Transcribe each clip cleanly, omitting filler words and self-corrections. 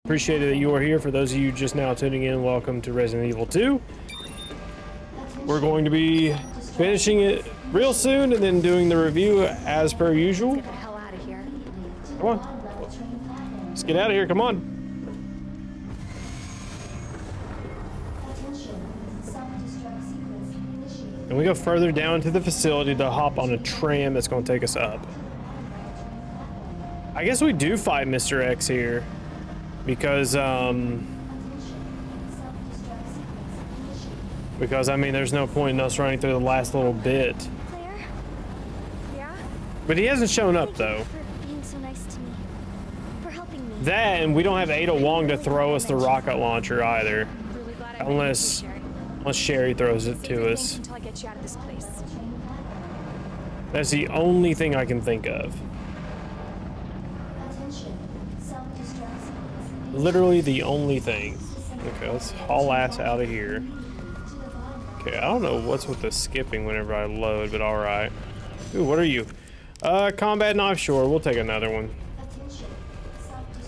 appreciate it that you are here. For those of you just now tuning in, welcome to Resident Evil 2. We're going to be finishing it real soon and then doing the review as per usual. Let's get the hell out of here. Come on. Let's get out of here. Come on. And we go further down to the facility to hop on a tram that's going to take us up. I guess we do fight Mr. X here because I mean, there's no point in us running through the last little bit. Claire? Yeah? But he hasn't shown up though. Thank you for being so nice to me. For helping me. That, and we don't have Ada Wong to throw us the rocket launcher either. Really glad I Unless Sherry throws it to us. Until I get you out of this place. That's the only thing I can think of. Literally the only thing. Okay, let's haul ass out of here. Okay, I don't know what's with the skipping whenever I load, but alright. Ooh, what are you? Combat knife, sure, we'll take another one.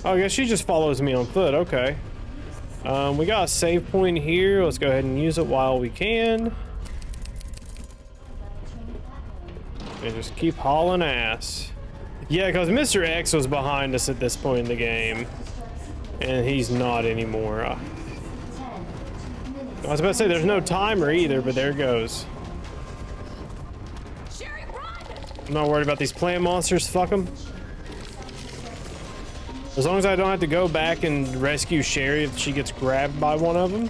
Oh, I guess she just follows me on foot, okay. We got a save point here. Let's go ahead and use it while we can. And just keep hauling ass. Yeah, because Mr. X was behind us at this point in the game. And he's not anymore. I was about to say there's no timer either, but there it goes. Sherry, run! I'm not worried about these plant monsters. Fuck them. As long as I don't have to go back and rescue Sherry if she gets grabbed by one of them.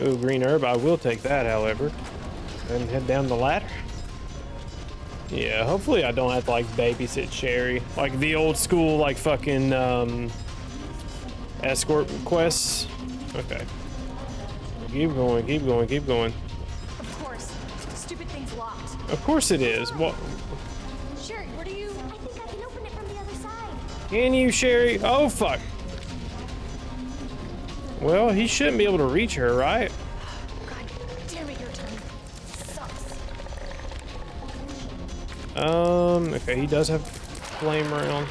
Ooh, green herb. I will take that, however. And head down the ladder. Yeah, hopefully I don't have to like babysit Sherry. Like the old school, like fucking escort quests. Okay. Keep going, keep going, keep going. Of course. Stupid thing's locked. Of course it is. What? Sherry, where do you... I think I can open it from the other side. Can you, Sherry? Oh, fuck. Well, he shouldn't be able to reach her, right? God damn it, your turn. Sucks. Okay, he does have flame round.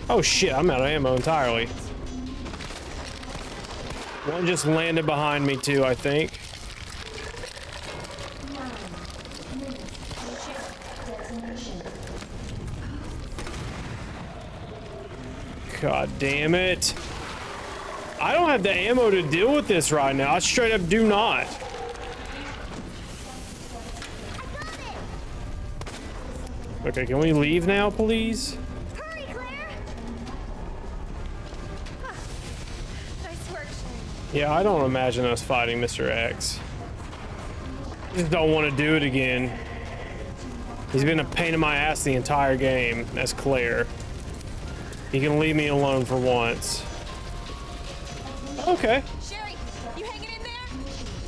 Oh shit, I'm out of ammo entirely. One just landed behind me too, I think. God damn it. I don't have the ammo to deal with this right now. I straight up do not. Okay, can we leave now, please? Hurry, Claire! Huh. Nice work, Sherry. Yeah, I don't imagine us fighting Mr. X. I just don't want to do it again. He's been a pain in my ass the entire game. That's Claire. He can leave me alone for once. Okay. Sherry, you hanging in there?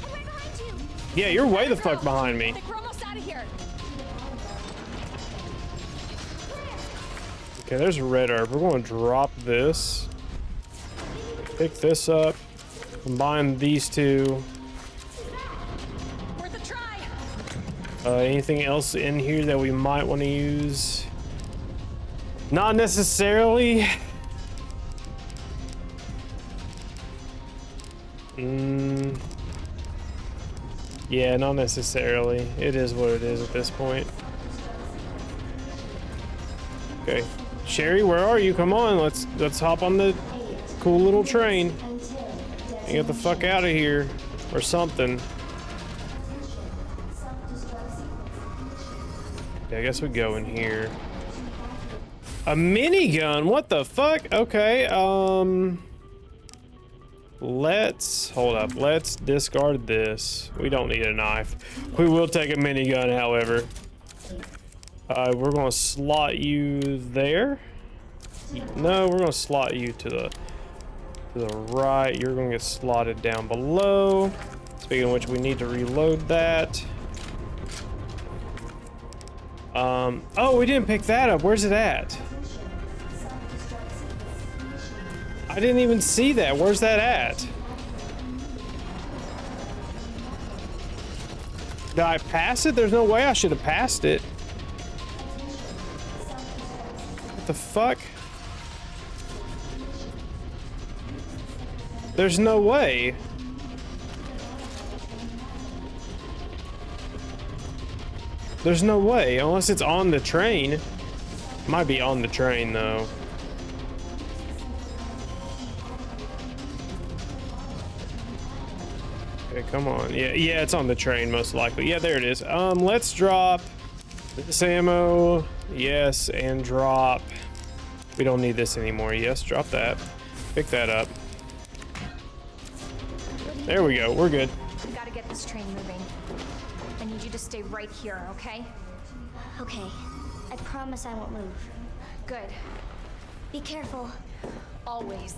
I'm right behind you. Yeah, you're way the fuck behind I me. think we're almost out of here. Okay, there's a red herb. We're going to drop this. Pick this up. Combine these two. Worth a try. Anything else in here that we might want to use? Not necessarily. Yeah, not necessarily. It is what it is at this point. Okay. Sherry, where are you? Come on, let's hop on the cool little train and get the fuck out of here or something. Yeah, I guess we go in here. A minigun? What the fuck? Okay, let's hold up. Let's discard this. We don't need a knife. We will take a minigun, however. We're gonna slot you there. No, we're gonna slot you to the right. You're gonna get slotted down below. Speaking of which, we need to reload that. Oh, we didn't pick that up. Where's it at? I didn't even see that. Where's that at? Did I pass it? There's no way I should have passed it. What the fuck? There's no way. There's no way, unless it's on the train. Might be on the train, though. Okay, come on. Yeah, it's on the train, most likely. Yeah, there it is. Let's drop this ammo. Yes, and drop. We don't need this anymore. Yes, drop that. Pick that up. There we go. We're good. We gotta get this train moving. I need you to stay right here, okay? Okay. I promise I won't move. Good. Be careful. Always.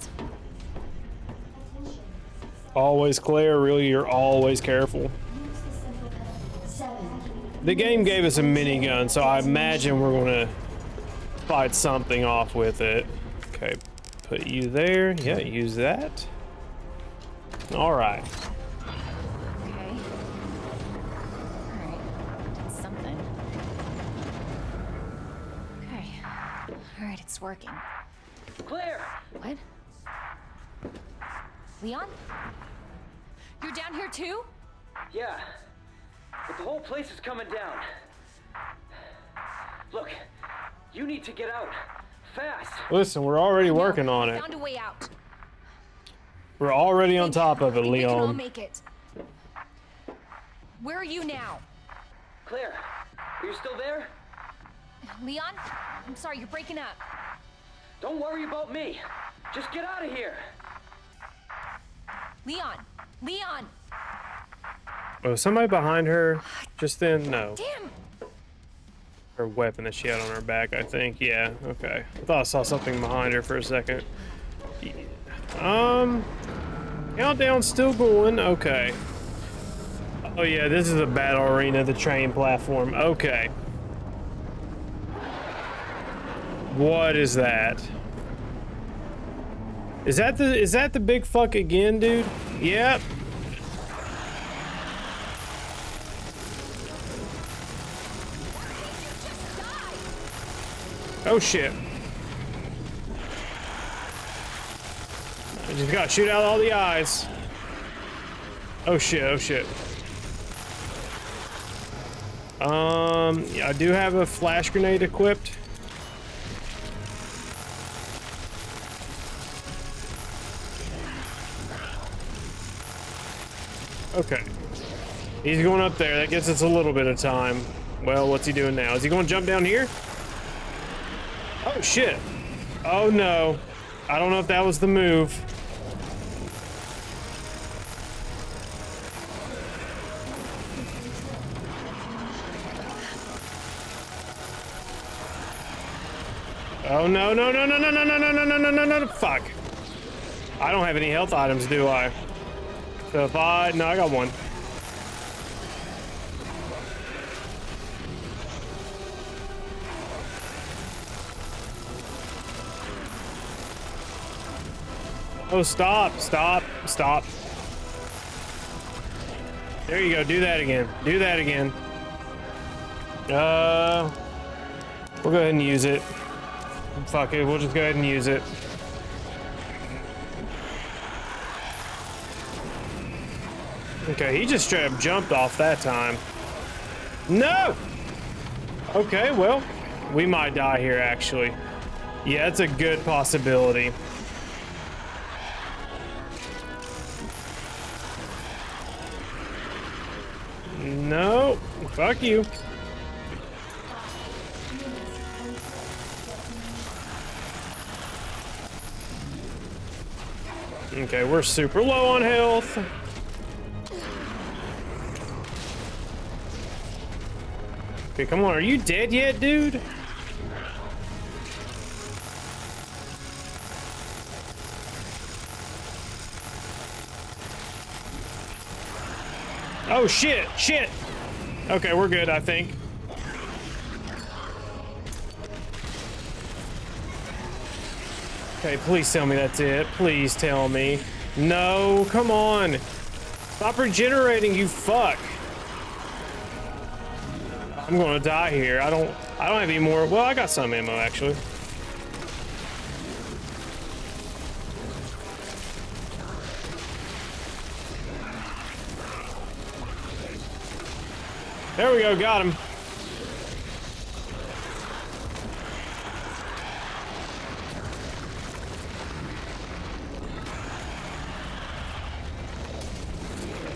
Always, Claire. Really, you're always careful. The game gave us a minigun, so I imagine we're gonna fight something off with it. Okay, put you there. Yeah, use that. All right. Okay. Alright. Did something. Okay. Alright, it's working. Claire! What? Leon? You're down here too? Yeah, but the whole place is coming down. Look, you need to get out. Fast! Listen, we're already working on it. Found a way out. We're already on top of it, We can all Leon. make it. Where are you now? Claire, are you still there? Leon? I'm sorry, you're breaking up. Don't worry about me. Just get out of here. Leon! Leon! Oh, somebody behind her just then? No. Damn! Her weapon that she had on her back, I think. Yeah, okay. I thought I saw something behind her for a second. Countdown's still going. Okay. Oh yeah, this is a battle arena, the train platform. Okay. What is that? Is that the big fuck again, dude? Yep. Oh shit. I just gotta shoot out all the eyes. Oh shit, oh shit. Yeah, I do have a flash grenade equipped. Okay. He's going up there. That gives us a little bit of time. Well, what's he doing now? Is he going to jump down here? Oh, shit. Oh, no. I don't know if that was the move. Oh, no, no, no, no, no, no, no, no, no, no, no, no, no, fuck. I don't have any health items, do I? So if no, I got one. Oh, stop, stop, stop. There you go, do that again. Do that again. We'll go ahead and use it. Fuck it, we'll just go ahead and use it. Okay, he just straight up jumped off that time. No! Okay, well, we might die here, actually. Yeah, it's a good possibility. No, fuck you. Okay, we're super low on health. Okay, come on, are you dead yet, dude? Oh shit, shit. Okay, we're good, I think. Okay, please tell me that's it. Please tell me. No, come on. Stop regenerating, you fuck. I'm gonna die here. I don't have any more. Well, I got some ammo actually. There we go, got him.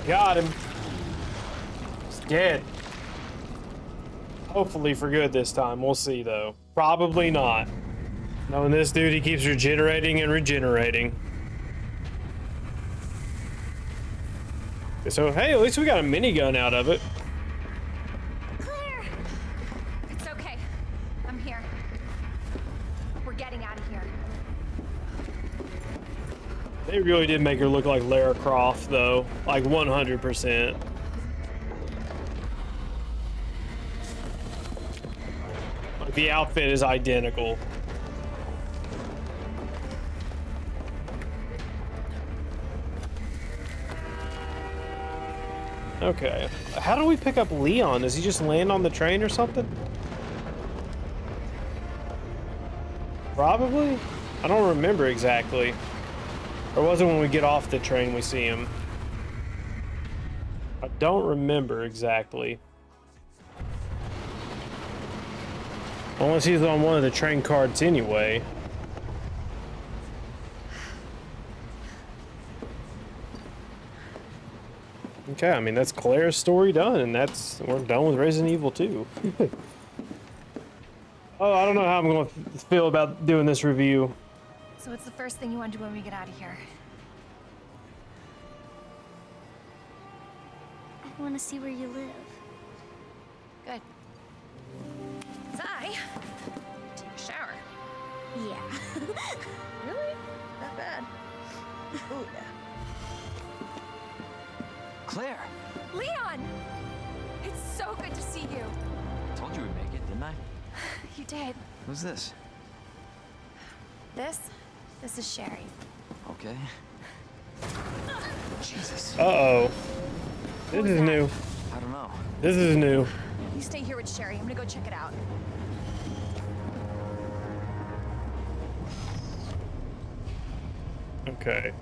Got him. He's dead. Hopefully for good this time. We'll see, though. Probably not. Knowing this dude, he keeps regenerating and regenerating. So, hey, at least we got a minigun out of it. Claire! It's okay. I'm here. We're getting out of here. They really did make her look like Lara Croft, though. Like 100%. Like the outfit is identical. Okay. How do we pick up Leon? Does he just land on the train or something? Probably? I don't remember exactly. Or was it when we get off the train we see him? I don't remember exactly. Unless he's on one of the train cards anyway. Okay, I mean, that's Claire's story done, and we're done with Resident Evil 2. Oh, I don't know how I'm going to feel about doing this review. So what's the first thing you want to do when we get out of here? I want to see where you live. Good. 'Cause I take a shower. Yeah. Really? Not bad. Ooh, yeah. Claire! Leon! It's so good to see you. I told you we'd make it, didn't I? You did. Who's this? This is Sherry. Okay. Jesus. Uh-oh. This What was is that? new. I don't know. This is new. You stay here with Sherry. I'm gonna go check it out. Okay.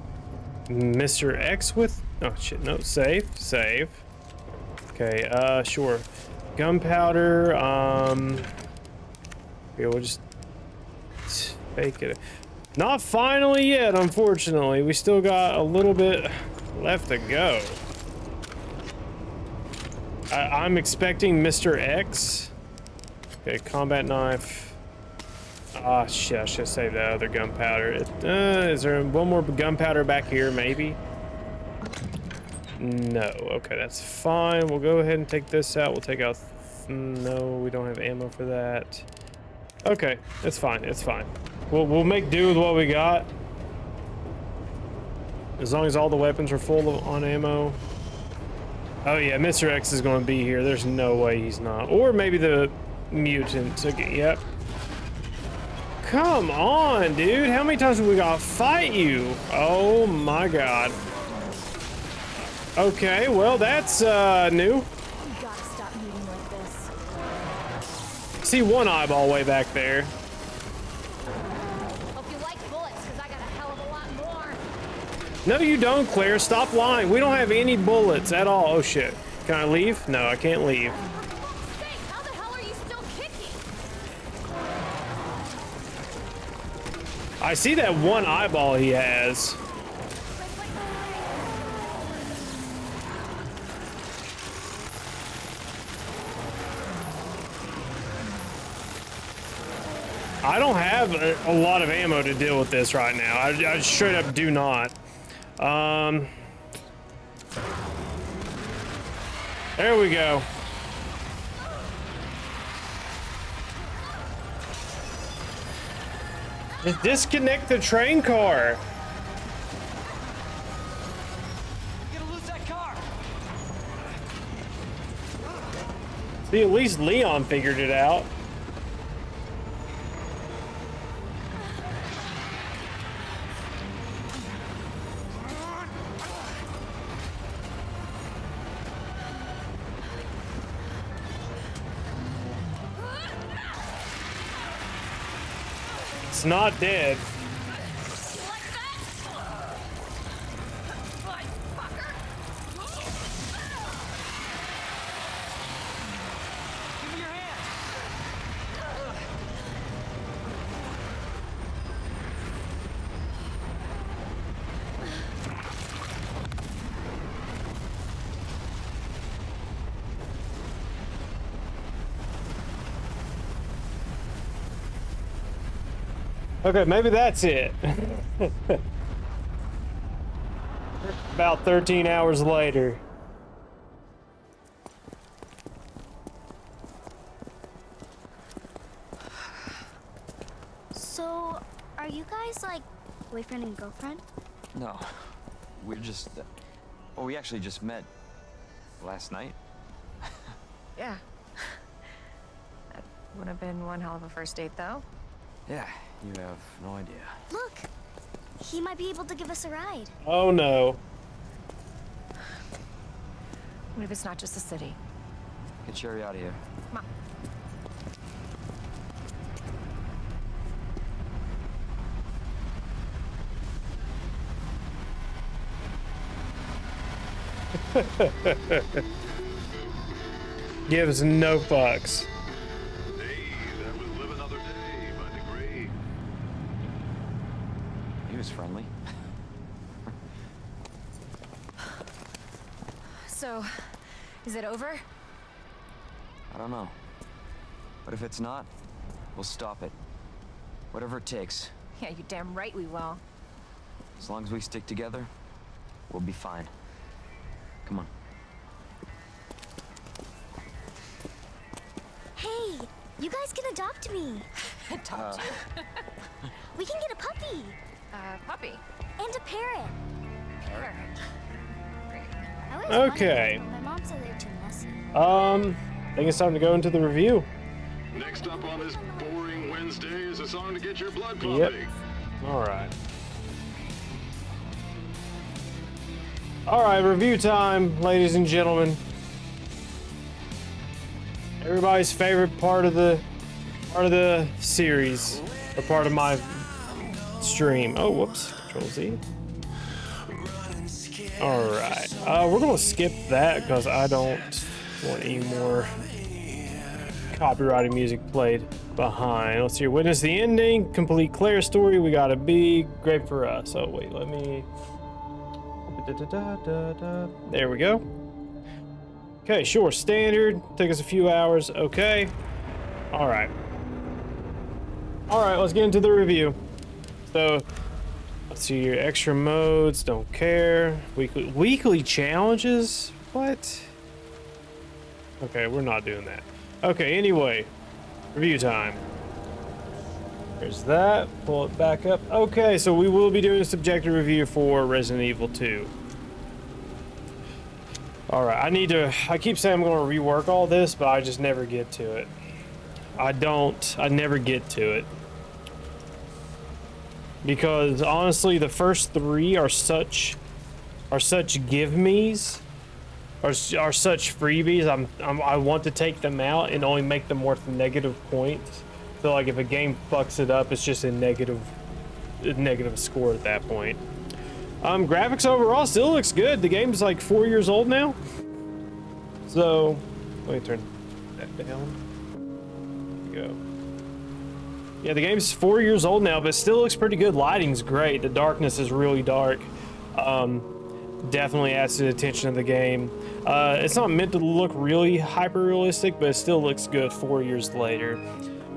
Mr. X with... Oh, shit. No, save. Save. Okay, sure. Gunpowder, okay, we'll just fake it. Not finally yet, unfortunately. We still got a little bit left to go. I'm expecting Mr. X. Okay, combat knife. Ah, shit, I should have saved that other gunpowder. Is there one more gunpowder back here, maybe? No. Okay, that's fine. We'll go ahead and take this out. We'll take out... No, we don't have ammo for that. Okay, it's fine. It's fine. We'll make do with what we got. As long as all the weapons are full on ammo. Oh yeah, Mr. X is going to be here. There's no way he's not. Or maybe the mutant. Okay, yep. Come on, dude. How many times have we got to fight you? Oh my god. Okay, well, that's new. You gotta stop moving like this. See one eyeball way back there. Hope you like bullets, because I got a hell of a lot more. No, you don't, Claire. Stop lying. We don't have any bullets at all. Oh, shit. Can I leave? No, I can't leave. For fuck's sake, how the hell are you still kicking? I see that one eyeball he has. I don't have a lot of ammo to deal with this right now. I straight up do not. There we go. Just disconnect the train car. You're gonna lose that car! See, at least Leon figured it out. It's not dead. Okay, maybe that's it. About 13 hours later. So, are you guys like boyfriend and girlfriend? No, we're just. Well, we actually just met last night. Yeah. That would have been one hell of a first date, though. Yeah, you have no idea. Look, he might be able to give us a ride. Oh no. What if it's not just the city? Get Sherry out of here. Come on. Gives no fucks. Hey, that was Live Another Day by the Grave. He was friendly. So, is it over? I don't know. But if it's not, we'll stop it. Whatever it takes. Yeah, you damn right we will. As long as we stick together, we'll be fine. Come on. Hey, you guys can adopt me. Adopt you. We can get a puppy Puppy. and a parrot. Parrot. Great. I always Okay. wanted one, but my mom said they're too messy. I think it's time to go into the review. Next up on this boring Wednesday is a song to get your blood Yep. pumping. All right. All right, review time, ladies and gentlemen. Everybody's favorite part of the series, or part of my stream. Oh, whoops. Control Z. All right. We're gonna skip that because I don't want any more copyrighted music played behind. Let's see. Witness the ending. Complete Claire's story. We got a B. Great for us. Oh wait, let me. There we go. Okay, sure. Standard. Took us a few hours. Okay. All right. All right. Let's get into the review. So, let's see your extra modes. Don't care. Weekly challenges. What? Okay, we're not doing that. Okay. Anyway, review time. There's that. Pull it back up. Okay, so we will be doing a subjective review for Resident Evil 2. Alright, I keep saying I'm going to rework all this, but I just never get to it. I never get to it. Because honestly, the first three are such give-me's, are such freebies. I want to take them out and only make them worth negative points. So like if a game fucks it up, it's just a negative score at that point. Graphics overall still looks good. The game's like 4 years old now. So let me turn that down. There we go. Yeah, the game's 4 years old now, but it still looks pretty good. Lighting's great. The darkness is really dark. Definitely adds to the attention of the game. It's not meant to look really hyper realistic, but it still looks good 4 years later.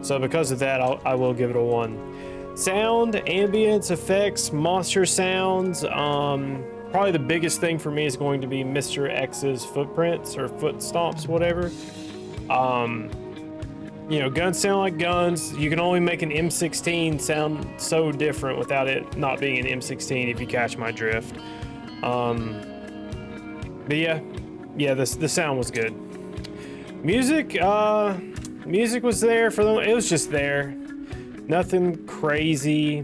So because of that, I will give it a 1. Sound, ambience, effects, monster sounds. Probably the biggest thing for me is going to be Mr. X's footprints or foot stomps, whatever. You know, guns sound like guns. You can only make an M16 sound so different without it not being an M16, if you catch my drift. But yeah, the sound was good. Music, music was there for them. It was just there. Nothing crazy.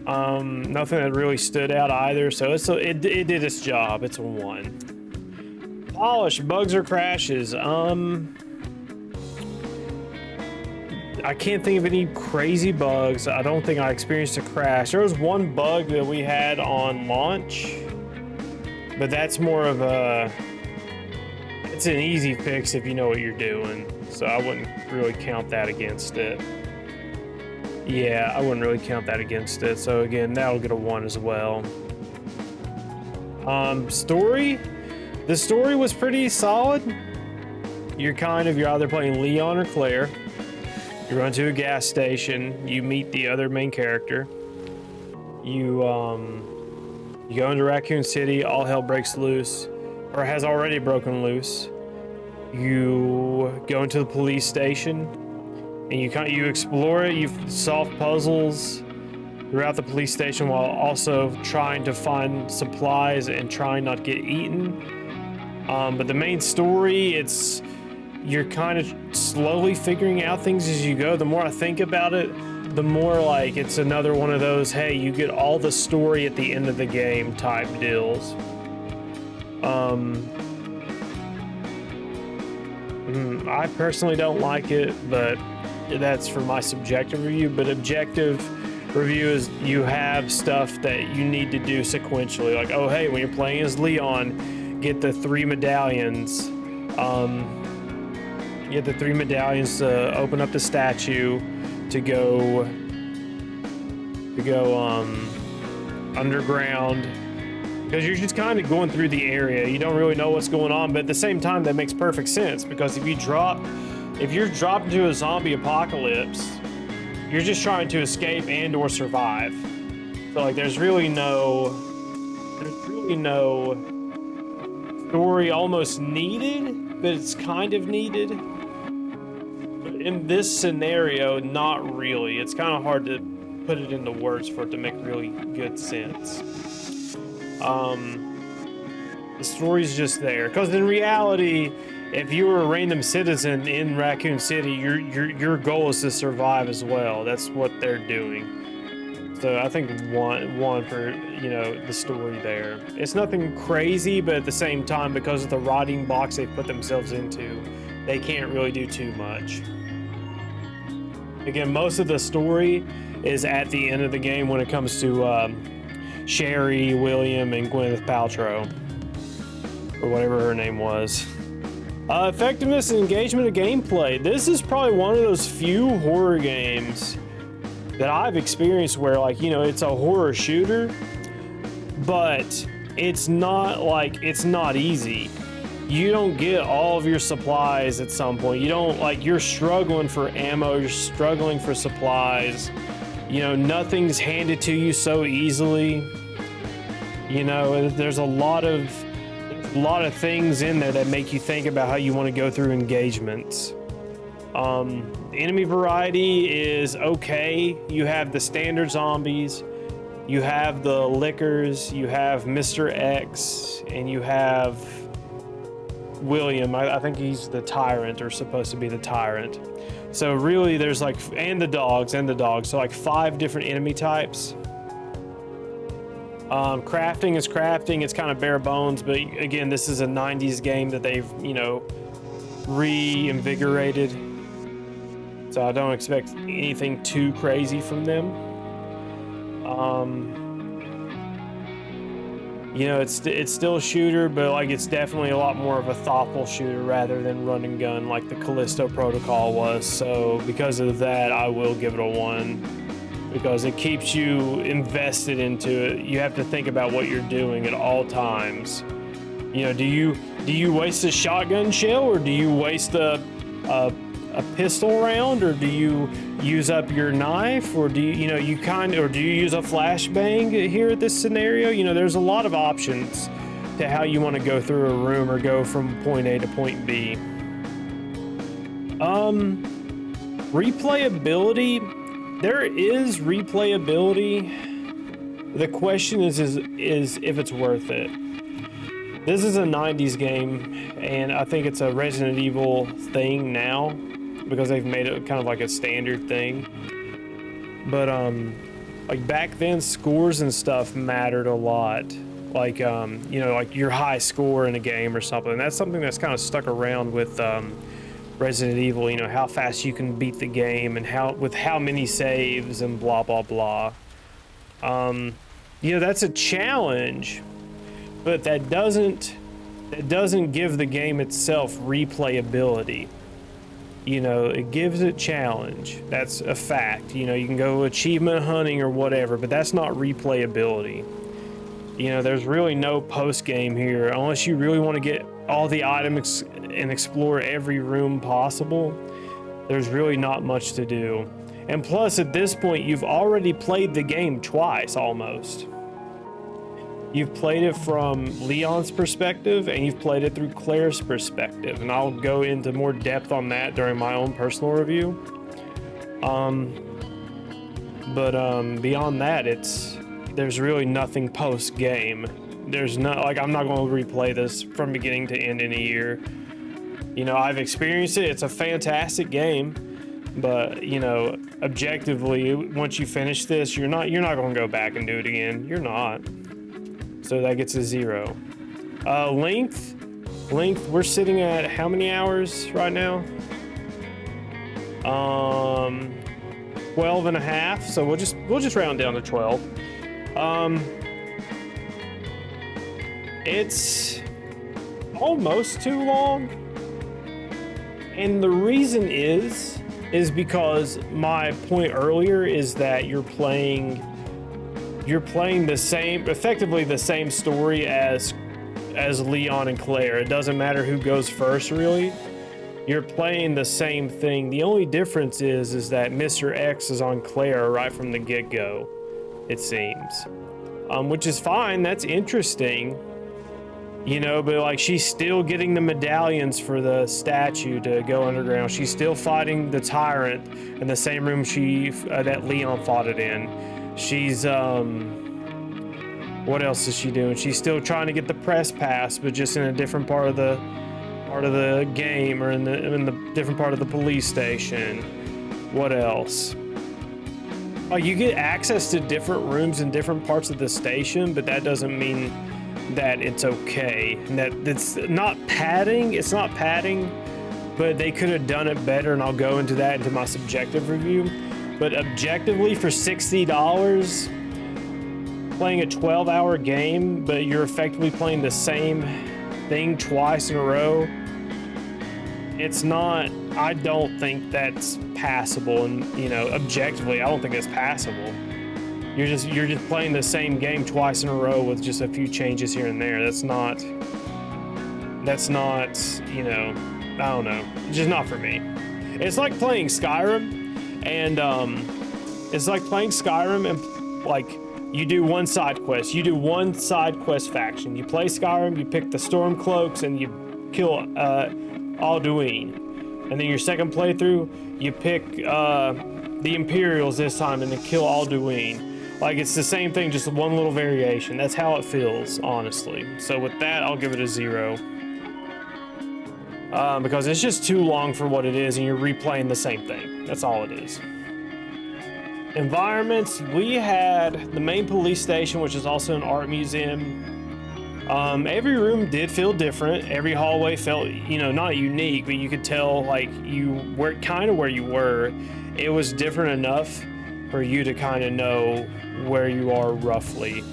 Nothing that really stood out either. So it did its job. It's a 1. Polish, bugs or crashes. I can't think of any crazy bugs. I don't think I experienced a crash. There was one bug that we had on launch, but that's more of it's an easy fix if you know what you're doing. So I wouldn't really count that against it. Yeah, I wouldn't really count that against it. So again, that'll get a 1 as well. Story. The story was pretty solid. You're either playing Leon or Claire. You run to a gas station. You meet the other main character. You go into Raccoon City. All hell breaks loose, or has already broken loose. You go into the police station, and you explore it. You solve puzzles throughout the police station while also trying to find supplies and trying not to get eaten. But the main story, you're kind of slowly figuring out things as you go. The more I think about it, the more like it's another one of those, hey, you get all the story at the end of the game type deals. I personally don't like it, but that's for my subjective review. But objective review is you have stuff that you need to do sequentially. Like, oh, hey, when you're playing as Leon, get the 3 medallions. Get the 3 medallions to open up the statue to go underground, because you're just kind of going through the area. You don't really know what's going on, but at the same time, that makes perfect sense, because if you're dropped into a zombie apocalypse, you're just trying to escape and or survive. So like there's really no story almost needed, but it's kind of needed. But in this scenario, not really. It's kind of hard to put it into words for it to make really good sense. The story's just there, because in reality, if you were a random citizen in Raccoon City, your goal is to survive as well. That's what they're doing. So I think one for, you know, the story there. It's nothing crazy, but at the same time, because of the rotting box they've put themselves into, they can't really do too much. Again, most of the story is at the end of the game when it comes to Sherry, William, and Gwyneth Paltrow, or whatever her name was. Effectiveness and engagement of gameplay. This is probably one of those few horror games that I've experienced where, like, you know, it's a horror shooter, but it's not easy. You don't get all of your supplies at some point. You don't, like, you're struggling for ammo, you're struggling for supplies. You know, nothing's handed to you so easily. You know, there's a lot of things in there that make you think about how you want to go through engagements. Enemy variety is okay. You have the standard zombies, you have the lickers, you have Mr. X, and you have William. I think he's the tyrant, or supposed to be the tyrant. So really there's like, and the dogs, so like 5 different enemy types. Crafting is crafting. It's kind of bare bones, but again, this is a 90s game that they've, you know, reinvigorated. So I don't expect anything too crazy from them. You know, it's still a shooter, but like it's definitely a lot more of a thoughtful shooter rather than run and gun like the Callisto Protocol was. So because of that, I will give it a 1, because it keeps you invested into it. You have to think about what you're doing at all times. You know, do you waste a shotgun shell, or do you waste a pistol round, or do you use up your knife, or do you use a flashbang here at this scenario? You know, there's a lot of options to how you want to go through a room or go from point A to point B. Replayability, there is replayability. The question is if it's worth it. This is a 90s game, and I think it's a Resident Evil thing now, because they've made it kind of like a standard thing. But like back then, scores and stuff mattered a lot. Like you know, like your high score in a game or something. That's something that's kind of stuck around with Resident Evil. You know, how fast you can beat the game, and how many saves and blah blah blah. You know, that's a challenge, but that doesn't give the game itself replayability. You know, it gives it challenge. That's a fact. You know, you can go achievement hunting or whatever, but that's not replayability. You know, there's really no post game here unless you really want to get all the items and explore every room possible. There's really not much to do. And plus, at this point, you've already played the game twice, almost. You've played it from Leon's perspective, and you've played it through Claire's perspective. And I'll go into more depth on that during my own personal review. Beyond that, there's really nothing post-game. There's no, like, I'm not going to replay this from beginning to end in a year. You know, I've experienced it. It's a fantastic game, but you know, objectively, once you finish this, you're not going to go back and do it again. You're not. So that gets a 0. Length, we're sitting at how many hours right now? 12 and a half. So we'll just round down to 12. It's almost too long. And the reason is because my point earlier is that you're playing effectively the same story as Leon and Claire. It doesn't matter who goes first, really. You're playing the same thing. The only difference is that Mr. X is on Claire right from the get-go, it seems. Which is fine, that's interesting. You know, but like, she's still getting the medallions for the statue to go underground. She's still fighting the tyrant in the same room that Leon fought it in. She's what else is she doing? She's still trying to get the press pass, but just in a different part of the game, or in the different part of the police station. What else? Oh, you get access to different rooms in different parts of the station, but that doesn't mean that it's okay. And that it's not padding. It's not padding, but they could have done it better, and I'll go into that into my subjective review. But objectively, for $60, playing a 12-hour game, but you're effectively playing the same thing twice in a row, it's not. I don't think that's passable. And you know, objectively, I don't think it's passable. You're just playing the same game twice in a row with just a few changes here and there. That's not, you know, I don't know. It's just not for me. It's like playing Skyrim, and like, you do one side quest. You do one side quest faction. You play Skyrim, you pick the Stormcloaks, and you kill Alduin. And then your second playthrough, you pick the Imperials this time, and then kill Alduin. Like, it's the same thing, just one little variation. That's how it feels, honestly. So with that, I'll give it a 0. Because it's just too long for what it is, and you're replaying the same thing. That's all it is. Environments, we had the main police station, which is also an art museum. Every room did feel different. Every hallway felt, you know, not unique, but you could tell, like, you were kind of where you were. It was different enough for you to kind of know where you are roughly.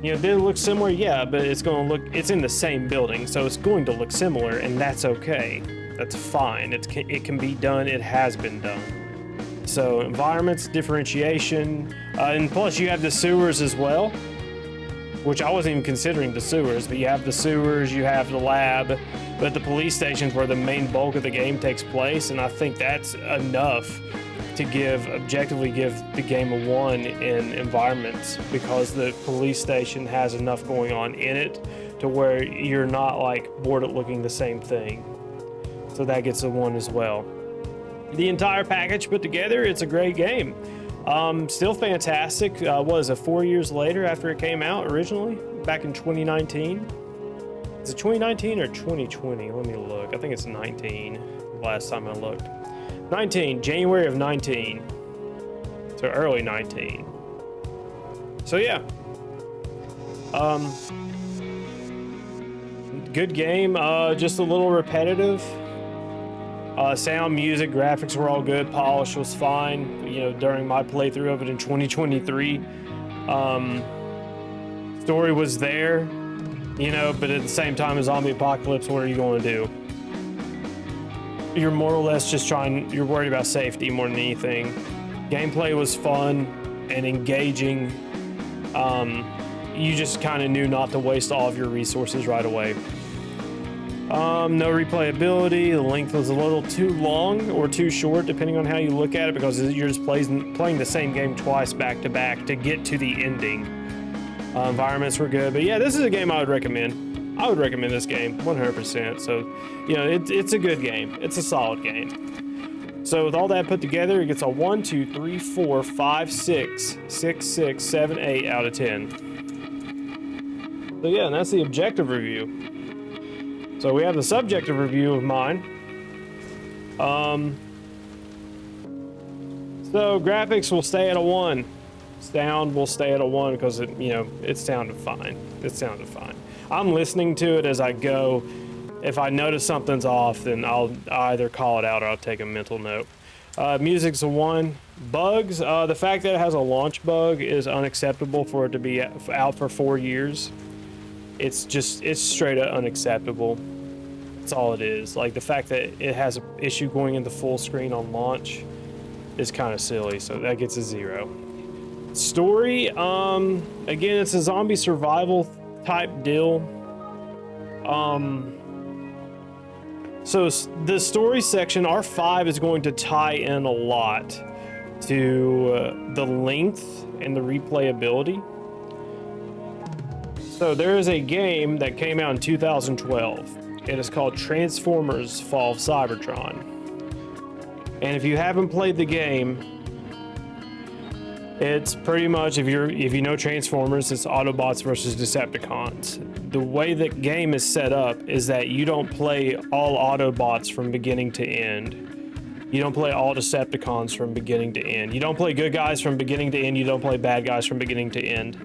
You know, did it look similar? Yeah, but it's in the same building, so it's going to look similar, and that's okay. That's fine. It can be done. It has been done. So environments, differentiation, and plus you have the sewers as well, which I wasn't even considering the sewers, but you have the sewers, you have the lab, but the police station's where the main bulk of the game takes place, and I think that's enough to objectively give the game a 1 in environments, because the police station has enough going on in it to where you're not like bored at looking the same thing. So that gets a 1 as well. The entire package put together, it's a great game. Still fantastic. Was it 4 years later after it came out originally, back in 2019? Is it 2019 or 2020? Let me look. I think it's 19. Last time I looked. 19, January of 19. So early 19. So yeah. Good game. Just a little repetitive. Sound, music, graphics were all good. Polish was fine. You know, during my playthrough of it in 2023, story was there. You know, but at the same time, a zombie apocalypse, what are you going to do? You're more or less just you're worried about safety more than anything. Gameplay was fun and engaging. You just kind of knew not to waste all of your resources right away. No replayability. The length was a little too long or too short, depending on how you look at it, because you're just playing the same game twice back to back to get to the ending. Environments were good, but yeah, this is a game I would recommend. I would recommend this game 100%. So, you know, it's a good game. It's a solid game. So with all that put together, it gets a 1, 2, 3, 4, 5, 6, 6, 6, 7, 8 out of 10. So yeah, and that's the objective review. So we have the subjective review of mine. So graphics will stay at a 1. Sound will stay at a 1 because it sounded fine. It sounded fine. I'm listening to it as I go. If I notice something's off, then I'll either call it out or I'll take a mental note. Music's a 1. Bugs, the fact that it has a launch bug is unacceptable for it to be out for 4 years. It's straight up unacceptable. That's all it is. Like, the fact that it has an issue going into full screen on launch is kind of silly, so that gets a 0. Story, again, it's a zombie survival type deal. So the story section, R5 is going to tie in a lot to the length and the replayability. So there is a game that came out in 2012. It is called Transformers: Fall of Cybertron. And if you haven't played the game, it's pretty much, if you know Transformers, it's Autobots versus Decepticons. The way the game is set up is that you don't play all Autobots from beginning to end. You don't play all Decepticons from beginning to end. You don't play good guys from beginning to end. You don't play bad guys from beginning to end.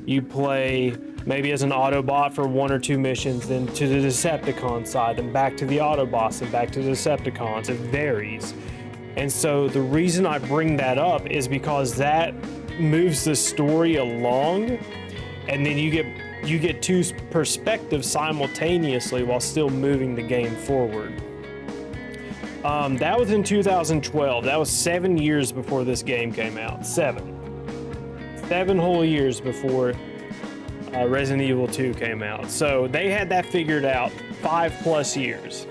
You play maybe as an Autobot for 1 or 2 missions, then to the Decepticon side, then back to the Autobots, and back to the Decepticons. It varies. And so the reason I bring that up is because that moves the story along, and then you get 2 perspectives simultaneously while still moving the game forward. That was in 2012. That was 7 years before this game came out. 7 whole years before Resident Evil 2 came out. So they had that figured out 5+ years.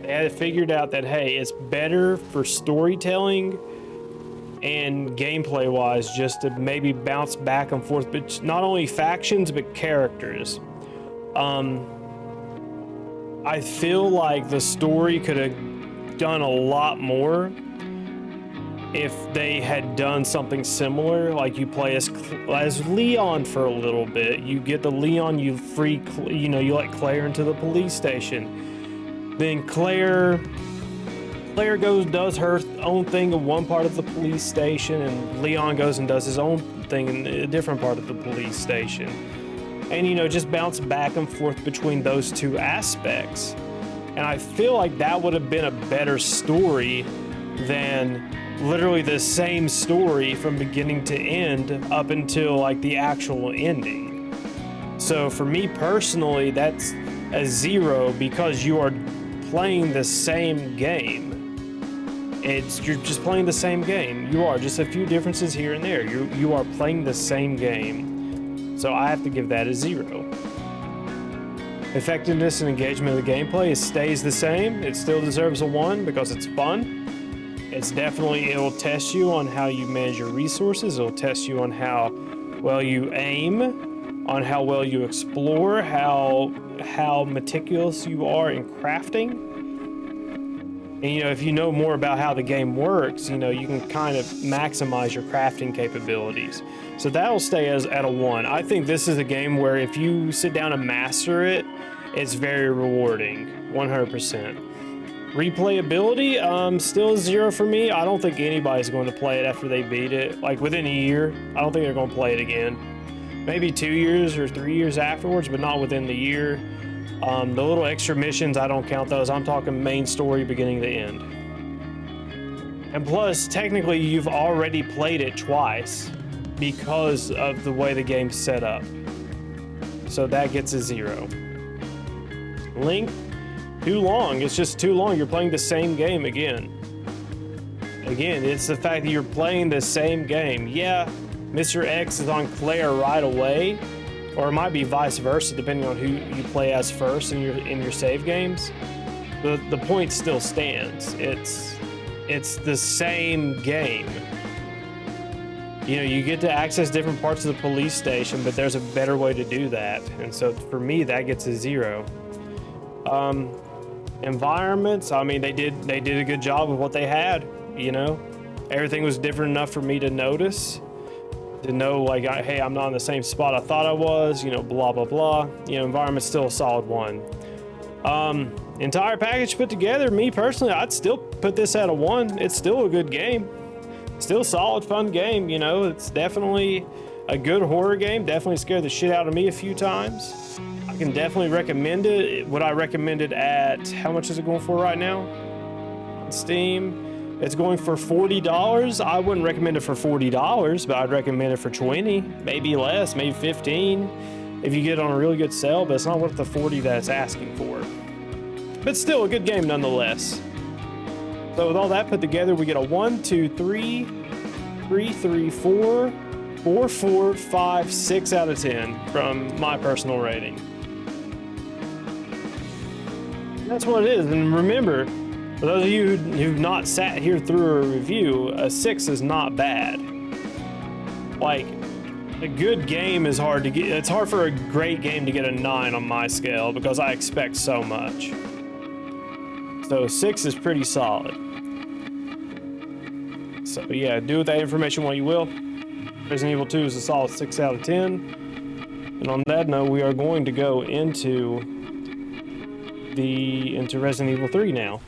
They had it figured out that, hey, it's better for storytelling and gameplay wise just to maybe bounce back and forth, but not only factions but characters. I feel like the story could have done a lot more if they had done something similar, like you play as Leon for a little bit. You get the Leon, you let Claire into the police station. Then Claire does her own thing in one part of the police station, and Leon goes and does his own thing in a different part of the police station. And just bounce back and forth between those 2 aspects. And I feel like that would have been a better story than literally the same story from beginning to end up until like the actual ending. So for me personally, that's a 0 because you are playing the same game. You're just playing the same game. You are just a few differences here and there. You are playing the same game. So I have to give that a 0. Effectiveness and engagement of the gameplay stays the same. It still deserves a 1 because it's fun. It'll test you on how you manage your resources. It'll test you on how well you aim, on how well you explore, how meticulous you are in crafting. And if you know more about how the game works, you can kind of maximize your crafting capabilities. So that'll stay at a 1. I think this is a game where if you sit down and master it, it's very rewarding, 100%. Replayability, still a 0 for me. I don't think anybody's going to play it after they beat it. Like within a year, I don't think they're going to play it again. Maybe 2 years or 3 years afterwards, but not within the year. The little extra missions, I don't count those. I'm talking main story beginning to end. And plus, technically, you've already played it twice because of the way the game's set up. So that gets a 0. Length, too long. It's just too long. You're playing the same game again. It's the fact that you're playing the same game. Yeah, Mr. X is on Claire right away, or it might be vice versa depending on who you play as first in your save games. The point still stands. It's the same game. You know, you get to access different parts of the police station, but there's a better way to do that. And so for me, that gets a 0. Environments, I mean, they did a good job of what they had, you know. Everything was different enough for me to notice, to know like, hey, I'm not in the same spot I thought I was, you know, blah, blah, blah. You know, environment's still a solid 1. Entire package put together, me personally, I'd still put this at a 1. It's still a good game. Still solid, fun game, you know. It's definitely a good horror game. Definitely scared the shit out of me a few times. I can definitely recommend it. Would I recommend it at, how much is it going for right now on Steam? It's going for $40. I wouldn't recommend it for $40, but I'd recommend it for 20, maybe less, maybe 15 if you get it on a really good sale, but it's not worth the 40 that it's asking for. But still a good game nonetheless. So with all that put together, we get a 1, 2, 3, 4, 4, 5, 6 out of 10 from my personal rating. That's what it is. And remember, for those of you who've not sat here through a review, a 6 is not bad. Like, a good game is hard to get. It's hard for a great game to get a 9 on my scale because I expect so much. So 6 is pretty solid. So yeah, do with that information what you will. Resident Evil 2 is a solid 6 out of 10. And on that note, we are going to go into Resident Evil 3 now.